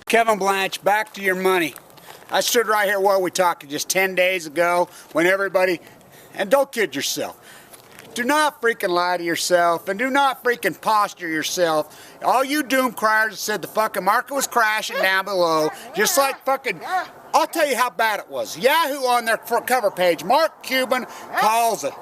Kevin Blanch, back to your money. I stood right here, what we talking, just 10 days ago when everybody, and don't kid yourself. Do not freaking lie to yourself and do not freaking posture yourself. All you doom criers said the fucking market was crashing down below, just like fucking, I'll tell you how bad it was. Yahoo on their cover page, Mark Cuban calls it.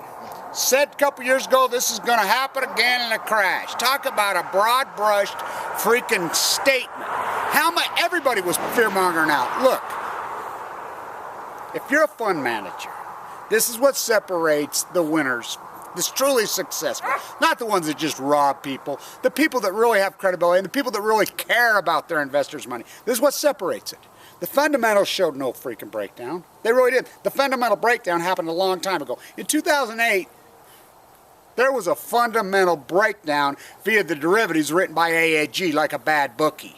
Said a couple years ago this is going to happen again in a crash. Talk about a broad-brushed freaking statement. How much everybody was fear-mongering out. Look, if you're a fund manager, this is what separates the winners. This truly successful. Not the ones that just rob people. The people that really have credibility and the people that really care about their investors' money. This is what separates it. The fundamentals showed no freaking breakdown. They really did. The fundamental breakdown happened a long time ago. In 2008, there was a fundamental breakdown via the derivatives written by AAG like a bad bookie.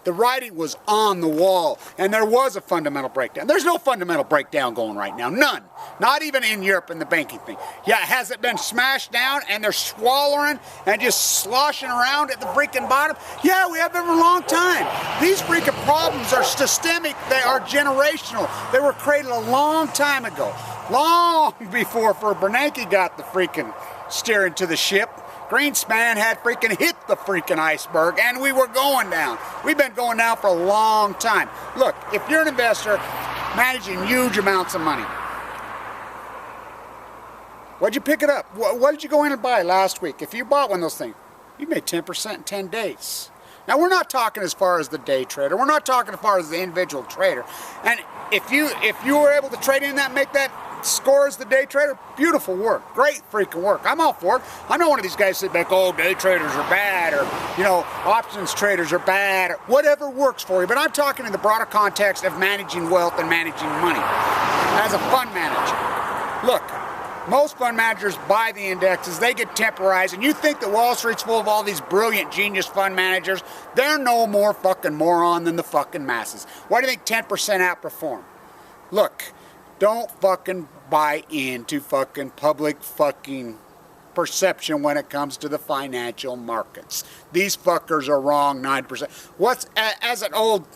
The writing was on the wall, and there was a fundamental breakdown. There's no fundamental breakdown going right now. None. Not even in Europe in the banking thing. Yeah, has it been smashed down and they're swallowing and just sloshing around at the freaking bottom? Yeah, we have been for a long time. These freaking problems are systemic. They are generational. They were created a long time ago. Long before Bernanke got the freaking steering to the ship. Greenspan had freaking hit the freaking iceberg and we were going down. We've been going down for a long time. Look, if you're an investor managing huge amounts of money, what'd you pick it up? What did you go in and buy last week? If you bought one of those things, you made 10% in 10 days. Now we're not talking as far as the day trader. We're not talking as far as the individual trader. And if you were able to trade in that and make that score as the day trader, beautiful work, great freaking work. I'm all for it. I'm not one of these guys that think, oh, day traders are bad, or options traders are bad, or whatever works for you. But I'm talking in the broader context of managing wealth and managing money as a fund manager. Look, most fund managers buy the indexes, they get temporized, and you think that Wall Street's full of all these brilliant genius fund managers. They're no more fucking moron than the fucking masses. Why do you think 10% outperform? Look, don't fucking buy into fucking public fucking perception when it comes to the financial markets. These fuckers are wrong 9%. As an old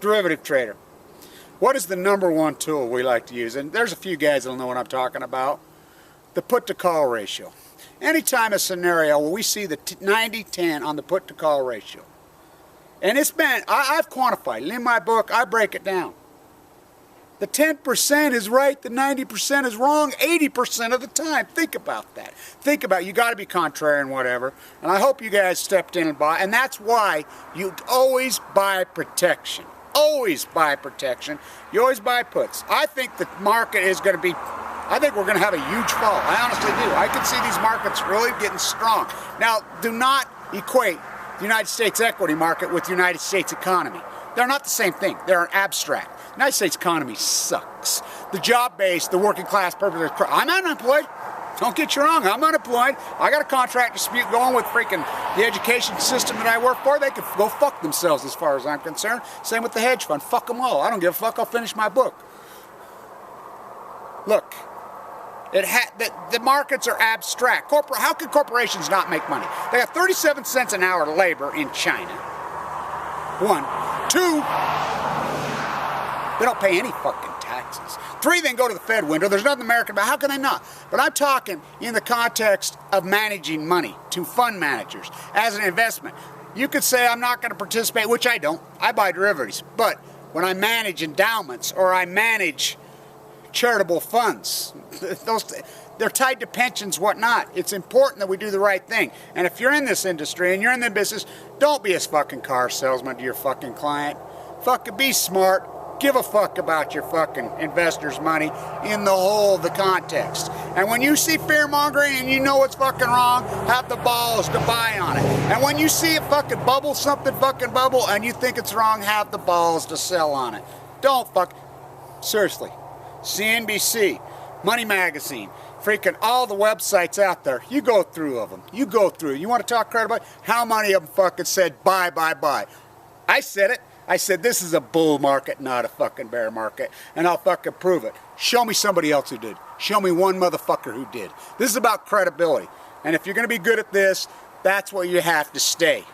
derivative trader, what is the #1 tool we like to use? And there's a few guys that'll know what I'm talking about. The put to call ratio. Anytime a scenario where we see the 90-10 on the put to call ratio, and it's been, I've quantified it. In my book, I break it down. The 10% is right, the 90% is wrong 80% of the time. Think about that. Think about it. You got to be contrarian, whatever. And I hope you guys stepped in and bought. And that's why you always buy protection. Always buy protection. You always buy puts. I think the market is going to be, I think we're going to have a huge fall. I honestly do. I can see these markets really getting strong. Now, do not equate the United States equity market with the United States economy. They're not the same thing. They're abstract. The United States economy sucks. The job base, the working class purpose. I'm unemployed. Don't get you wrong. I'm unemployed. I got a contract dispute going with freaking the education system that I work for. They can go fuck themselves as far as I'm concerned. Same with the hedge fund. Fuck them all. I don't give a fuck. I'll finish my book. Look, the markets are abstract. How can corporations not make money? They got 37 cents an hour labor in China. 1. 2, they don't pay any fucking taxes. 3, they can go to the Fed window. There's nothing American about. How can they not? But I'm talking in the context of managing money to fund managers as an investment. You could say I'm not going to participate, which I don't. I buy derivatives. But when I manage endowments or I manage charitable funds, they're tied to pensions, whatnot. It's important that we do the right thing. And if you're in this industry and you're in the business, don't be a fucking car salesman to your fucking client. Fucking be smart. Give a fuck about your fucking investors' money in the whole of the context. And when you see fear-mongering and you know it's fucking wrong, have the balls to buy on it. And when you see it fucking bubble, something fucking bubble, and you think it's wrong, have the balls to sell on it. Don't fuck... Seriously. CNBC, Money Magazine, freaking all the websites out there. You go through of them. You go through. You want to talk credible? How many of them fucking said buy, buy, buy? I said it. I said this is a bull market, not a fucking bear market, and I'll fucking prove it. Show me somebody else who did. Show me one motherfucker who did. This is about credibility. And if you're going to be good at this, that's where you have to stay.